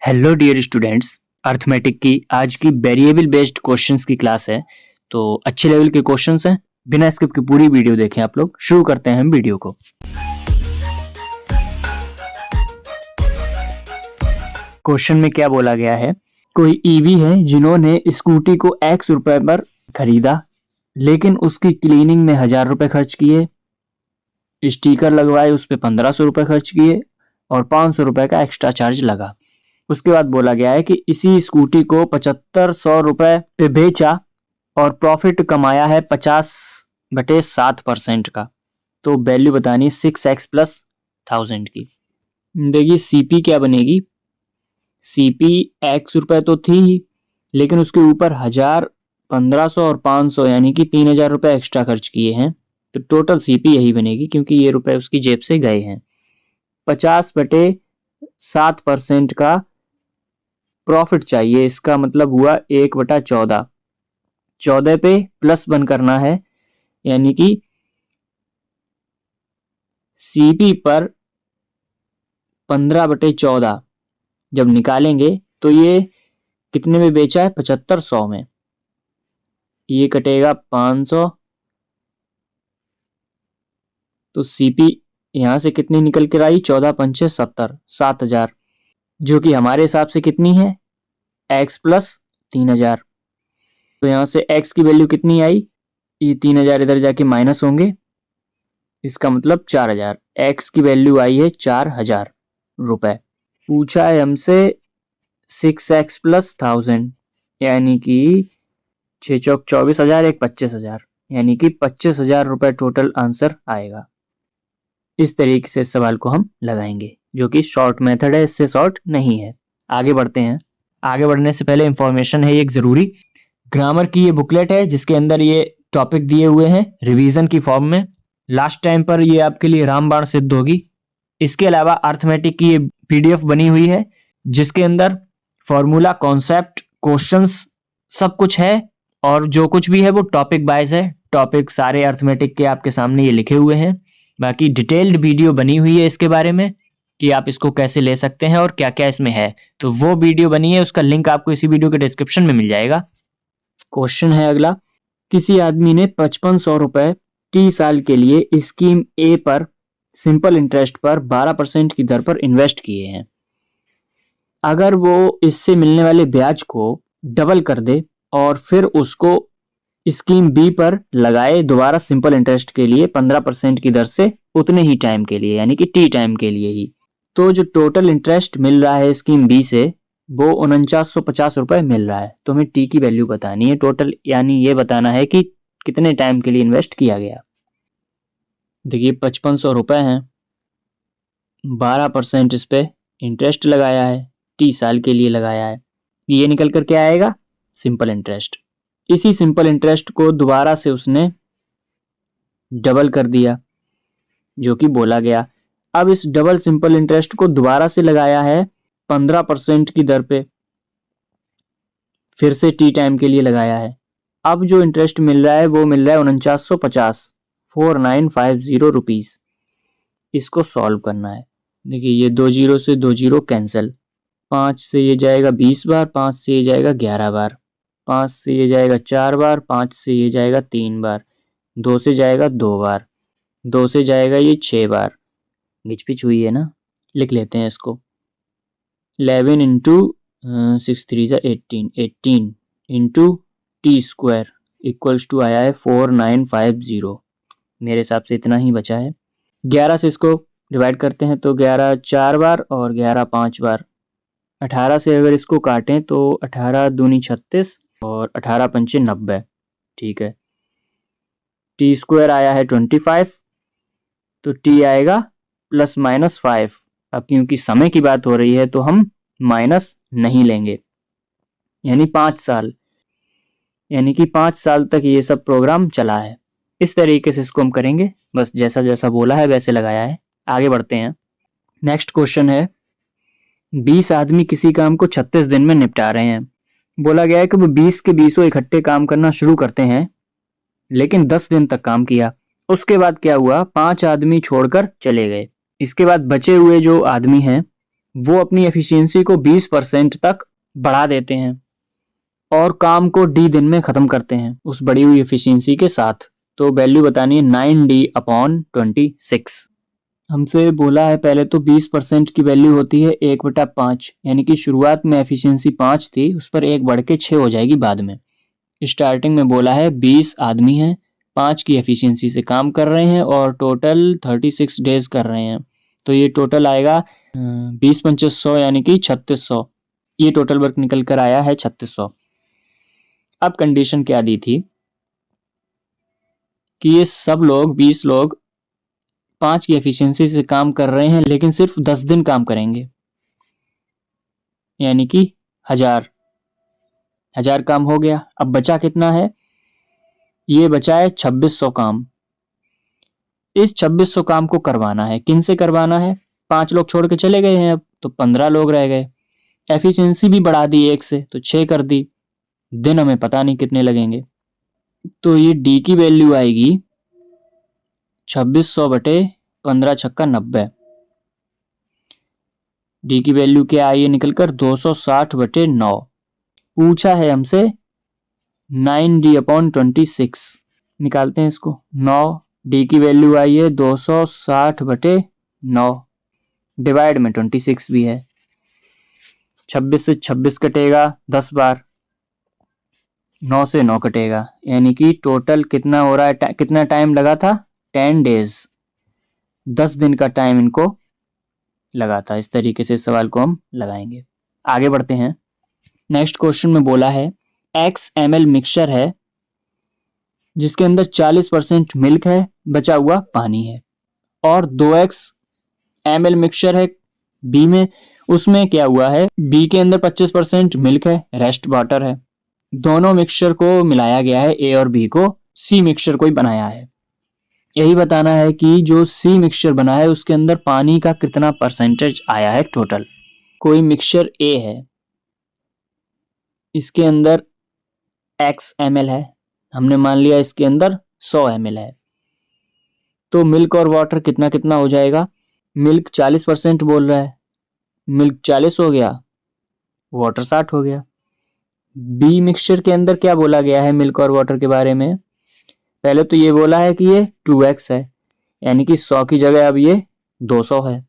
Hello dear students, arithmetic की आज की वेरिएबल बेस्ड क्वेश्चंस की क्लास है। तो अच्छे लेवल के क्वेश्चंस हैं, बिना स्किप की पूरी वीडियो देखें। आप लोग शुरू करते हैं हम वीडियो को। क्वेश्चन में क्या बोला गया है, कोई ईवी है जिन्होंने स्कूटी को x रुपए पर खरीदा, लेकिन उसकी क्लीनिंग में 1000 रुपए खर्च किए, स्टिकर लगवाए उस पर 1500 रुपए खर्च किए और 500 रुपए का एक्स्ट्रा चार्ज लगा। उसके बाद बोला गया है कि इसी स्कूटी को 7500 रुपए पे बेचा और प्रॉफिट कमाया है 50/7% का। तो वैल्यू बतानी 6x प्लस 1000 की। देखिए सीपी क्या बनेगी, सीपी x रुपए तो थी ही, लेकिन उसके ऊपर 1000, 1500 और 500 यानी कि 3000 रुपए एक्स्ट्रा खर्च किए हैं। तो टोटल सीपी यही बनेगी, क्योंकि ये रुपए उसकी जेब से गए हैं। 50/7% का प्रॉफिट चाहिए, इसका मतलब हुआ 1/14। 14 पे प्लस 1 करना है, यानी कि सीपी पर 15/14 जब निकालेंगे तो ये कितने में बेचा है, 7500 में। ये कटेगा 500, तो सीपी यहां से कितनी निकल कर आई, 14 पंचे 70, 7000, जो कि हमारे हिसाब से कितनी है, x प्लस 3000। तो यहां से x की वैल्यू कितनी आई, ये 3000 इधर जाके माइनस होंगे, इसका मतलब 4000। x की वैल्यू आई है 4000 रुपए। पूछा है हमसे 6x प्लस 1000, यानी कि 6 चौक 24,000, एक 25,000, यानी कि 25,000 रुपए टोटल आंसर आएगा। इस तरीके से इस सवाल को हम लगाएंगे, जो कि शॉर्ट मेथड है, इससे शॉर्ट नहीं है। आगे बढ़ते हैं। आगे बढ़ने से पहले इंफॉर्मेशन है एक जरूरी, ग्रामर की ये बुकलेट है जिसके अंदर ये टॉपिक दिए हुए हैं रिवीजन की फॉर्म में। लास्ट टाइम पर ये आपके लिए रामबाण सिद्ध होगी। इसके अलावा अर्थमेटिक की ये पीडीएफ बनी हुई है जिसके अंदर फॉर्मूला, कॉन्सेप्ट, क्वेश्चंस सब कुछ है, और जो कुछ भी है वो टॉपिक वाइज है। टॉपिक सारे अर्थमेटिक के आपके सामने ये लिखे हुए हैं। बाकी डिटेल्ड वीडियो बनी हुई है इसके बारे में कि आप इसको कैसे ले सकते हैं और क्या क्या इसमें है, तो वो वीडियो बनी है, उसका लिंक आपको इसी वीडियो के डिस्क्रिप्शन में मिल जाएगा। क्वेश्चन है अगला, किसी आदमी ने 5500 रुपए 30 साल के लिए स्कीम ए पर सिंपल इंटरेस्ट पर 12% की दर पर इन्वेस्ट किए हैं। अगर वो इससे मिलने वाले ब्याज को डबल कर दे और फिर उसको स्कीम बी पर लगाए दोबारा सिंपल इंटरेस्ट के लिए 15% की दर से उतने ही टाइम के लिए, यानी कि टी टाइम के लिए ही, तो जो टोटल इंटरेस्ट मिल रहा है स्कीम बी से वो 4950 रुपए मिल रहा है। तो हमें टी की वैल्यू बतानी है टोटल, यानी ये बताना है कि कितने टाइम के लिए इन्वेस्ट किया गया। देखिए 5500 रुपए हैं, 12% इस पे इंटरेस्ट लगाया है, 30 साल के लिए लगाया है, ये निकल कर क्या आएगा, सिंपल इंटरेस्ट। इसी सिंपल इंटरेस्ट को दोबारा से उसने डबल कर दिया जो कि बोला गया। अब इस डबल सिंपल इंटरेस्ट को दोबारा से लगाया है 15% की दर पे, फिर से टी टाइम के लिए लगाया है। अब जो इंटरेस्ट मिल रहा है वो मिल रहा है 4950, 4950 रुपीज। इसको सॉल्व करना है। देखिए ये 2 जीरो से 2 जीरो कैंसिल, 5 से ये जाएगा 20 बार, 5 से ये जाएगा 11 बार, 5 से ये जाएगा 4 बार, 5 से ये जाएगा 3 बार, 2 से जाएगा 2 बार, 2 से जाएगा ये 6 बार। घिचपिच हुई है ना, लिख लेते हैं इसको। 11 इंटू 6 3 जा 18, 18 into T square equals to आया है 4950। मेरे हिसाब से इतना ही बचा है। 11 से इसको डिवाइड करते हैं तो 11 4 बार और 11 5 बार। 18 से अगर इसको काटें तो 18 दूनी 36 और 18 पंचे 90। ठीक है, टी स्क्वायर आया है 25, तो टी आएगा प्लस माइनस 5। अब क्योंकि समय की बात हो रही है तो हम माइनस नहीं लेंगे, यानी 5 साल, यानी कि 5 साल तक ये सब प्रोग्राम चला है। इस तरीके से इसको हम करेंगे, बस जैसा जैसा बोला है वैसे लगाया है। आगे बढ़ते हैं। नेक्स्ट क्वेश्चन है, 20 आदमी किसी काम को 36 दिन में निपटा रहे हैं। बोला गया है कि वो 20 के 20 इकट्ठे काम करना शुरू करते हैं, लेकिन 10 दिन तक काम किया। उसके बाद क्या हुआ, 5 आदमी छोड़कर चले गए। इसके बाद बचे हुए जो आदमी हैं वो अपनी एफिशिएंसी को 20% तक बढ़ा देते हैं और काम को डी दिन में ख़त्म करते हैं उस बढ़ी हुई एफिशिएंसी के साथ। तो वैल्यू बतानी है 9D/26। हमसे बोला है पहले तो 20% की वैल्यू होती है 1/5, यानी कि शुरुआत में एफिशिएंसी 5 थी, उस पर 1 बढ़ के 6 हो जाएगी बाद में। स्टार्टिंग में बोला है 20 आदमी हैं, 5 की एफिशिएंसी से काम कर रहे हैं और टोटल 36 डेज कर रहे हैं। तो ये टोटल आएगा 20×2500 यानी कि 3600। ये टोटल वर्क निकल कर आया है 3600। अब कंडीशन क्या दी थी कि ये सब लोग 20 लोग 5 की एफिशिएंसी से काम कर रहे हैं, लेकिन सिर्फ 10 दिन काम करेंगे, यानी कि 1000 काम हो गया। अब बचा कितना है? ये बचा है 2600 काम। इस 2600 काम को करवाना है। किन से करवाना है? 5 लोग छोड़ के चले गए हैं, अब तो 15 लोग रह गए। एफिशिएंसी भी बढ़ा दी 1 से, तो 6 कर दी। दिन हमें पता नहीं कितने लगेंगे। तो ये डी की वैल्यू आएगी 2600 बटे 15 छक्का 90। डी की वैल्यू क्या आई है निकलकर 260 बटे 9। पूछा है हमसे 9D/26। निकालते हैं इसको। 9 डी की वैल्यू आई है 260 बटे 9, डिवाइड में 26 भी है। 26 से 26 कटेगा 10 बार, 9 से 9 कटेगा, यानी कि टोटल कितना हो रहा है? कितना टाइम लगा था? 10 डेज, 10 दिन का टाइम इनको लगा था। इस तरीके से इस सवाल को हम लगाएंगे। आगे बढ़ते हैं। नेक्स्ट क्वेश्चन में बोला है x ml मिक्सचर है जिसके अंदर 40% मिल्क है, बचा हुआ पानी है, और 2x ml मिक्सचर है b में, उसमें क्या हुआ है? b के अंदर 25% मिल्क है, रेस्ट वाटर है। दोनों मिक्सचर को मिलाया गया है, a और b को c मिक्सचर को ही बनाया है। यही बताना है कि जो c मिक्सचर बना है उसके अंदर पानी का कितना परसेंटेज आया है टोटल। कोई मिक्सचर a है, इसके अंदर x ml है, हमने मान लिया इसके अंदर 100 ml है, तो मिल्क और वाटर कितना कितना हो जाएगा? मिल्क 40% बोल रहा है, मिल्क 40 हो गया, वाटर 60 हो गया। बी मिक्सचर के अंदर क्या बोला गया है मिल्क और वाटर के बारे में? पहले तो ये बोला है कि ये 2x है, यानी कि 100 की जगह अब ये 200 है।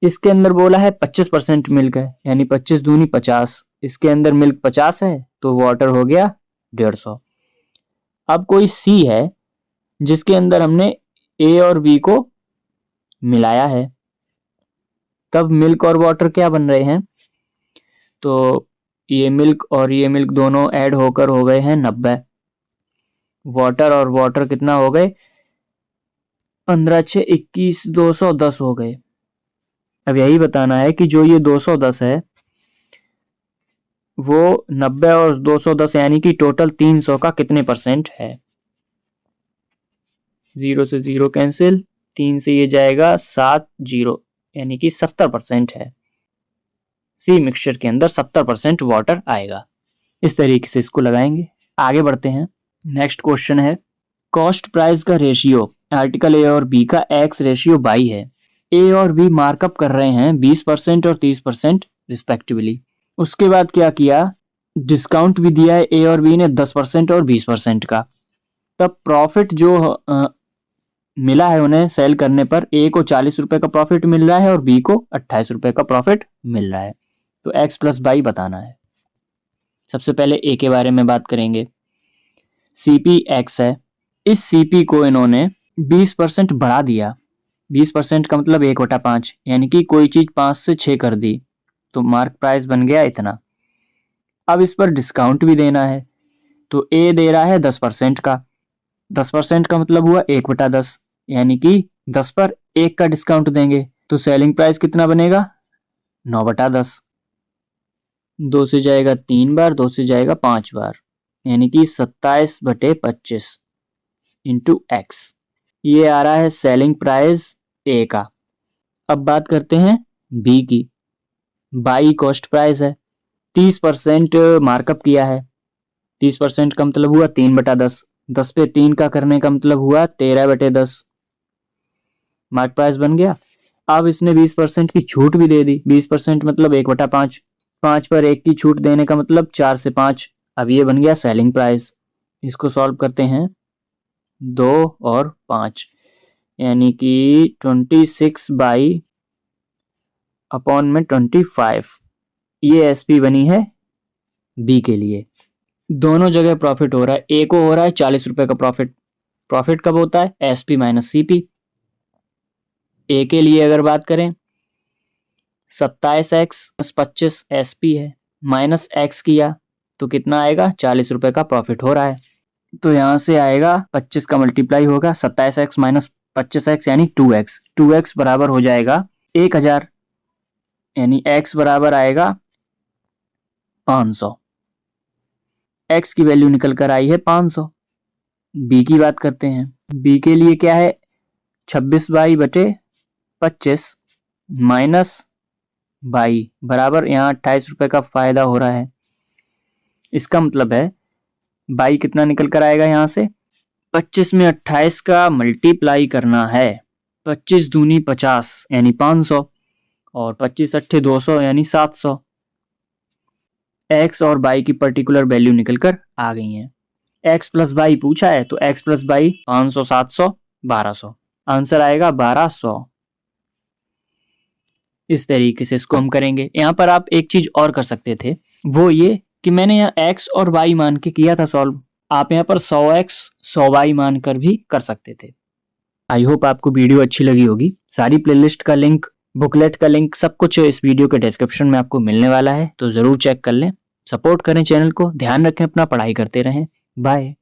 इसके अंदर बोला है 25% मिल्क है, यानी 25 दूनी 50। इसके अंदर मिल्क 50 है, तो वाटर हो गया 150। अब कोई सी है जिसके अंदर हमने ए और बी को मिलाया है, तब मिल्क और वाटर क्या बन रहे हैं? तो ये मिल्क और ये मिल्क दोनों ऐड होकर हो गए हैं 90। वाटर और वाटर कितना हो गए? 15 6 21, 210 हो गए। अब यही बताना है कि जो ये 210 है वो 90 और 210 यानी कि टोटल 300 का कितने परसेंट है? 0 से 0 कैंसिल, 3 से ये जाएगा 7 0, यानी कि 70% है। सी मिक्सचर के अंदर 70% वाटर आएगा। इस तरीके से इसको लगाएंगे। आगे बढ़ते हैं। नेक्स्ट क्वेश्चन है कॉस्ट प्राइस का रेशियो आर्टिकल ए और बी का एक्स रेशियो बाई है। ए और बी मार्कअप कर रहे हैं 20% और 30% रिस्पेक्टिवली। उसके बाद क्या किया? डिस्काउंट भी दिया है ए और बी ने 10% और 20% का। तब प्रॉफिट जो मिला है उन्हें सेल करने पर, ए को 40 रुपए का प्रॉफिट मिल रहा है और बी को 28 रुपए का प्रॉफिट मिल रहा है। तो एक्स प्लस बाई बताना है। सबसे पहले ए के बारे में बात करेंगे। सीपी एक्स है, इस सीपी को इन्होंने 20% बढ़ा दिया। 20% का मतलब 1/5, यानी कि कोई चीज 5 से 6 कर दी, तो मार्क प्राइस बन गया इतना। अब इस पर डिस्काउंट भी देना है, तो ए दे रहा है 10% का। 10% का मतलब हुआ 1/10, यानी कि 10 पर 1 का डिस्काउंट देंगे, तो सेलिंग प्राइस कितना बनेगा? 9/10। 2 से जाएगा 3 बार, 2 से जाएगा 5 बार, यानी कि 27/25 इंटू एक्स। ये आ रहा है सेलिंग प्राइस ए का। अब बात करते हैं बी की। बाई कॉस्ट प्राइस है, 30% मार्कअप किया है। 30% का मतलब हुआ 3/10। 10 पे 3 का करने का मतलब हुआ 13/10। मार्क प्राइस बन गया। अब इसने 20% की छूट भी दे दी। 20% मतलब 1/5, 5 पर 1 की छूट देने का मतलब 4 से 5। अब ये बन गया सेलिंग प्राइस। इसको सॉल्व करते हैं, 2 और 5 यानी कि 26/25। ये एसपी बनी है बी के लिए। दोनों जगह प्रॉफिट हो रहा है। ए को हो रहा है 40 रुपए का प्रॉफिट। प्रॉफिट कब होता है? SP minus CP. ए के लिए अगर बात करें, 27x 25 एसपी है, माइनस एक्स किया तो कितना आएगा? 40 रुपए का प्रॉफिट हो रहा है। तो यहां से आएगा 25 का मल्टीप्लाई होगा 27x माइनस 25x यानी 2x। 2x बराबर हो जाएगा 1000 यानी x बराबर आएगा 500। x की वैल्यू निकल कर आई है 500। बी की बात करते हैं। बी के लिए क्या है? 26/25 माइनस 22 बराबर यहाँ 28 रुपए का फायदा हो रहा है। इसका मतलब है 22 कितना निकल कर आएगा? यहाँ से 25 में 28 का मल्टीप्लाई करना है। 25 दूनी 50 यानी 500 और 25 अट्ठे 200 यानी 700। x और y की पर्टिकुलर वैल्यू निकलकर आ गई है। x प्लस y पूछा है तो x प्लस y 500, 700, 1200। आंसर आएगा 1200। इस तरीके से इसको हम करेंगे। यहाँ पर आप एक चीज और कर सकते थे, वो ये कि मैंने यहाँ x और y मान के किया था सॉल्व। आप यहाँ पर 100x 100y मान कर भी कर सकते थे। आई होप आपको वीडियो अच्छी लगी होगी। सारी प्लेलिस्ट का लिंक, बुकलेट का लिंक, सब कुछ इस वीडियो के डिस्क्रिप्शन में आपको मिलने वाला है, तो जरूर चेक कर लें। सपोर्ट करें चैनल को। ध्यान रखें अपना, पढ़ाई करते रहें। बाय।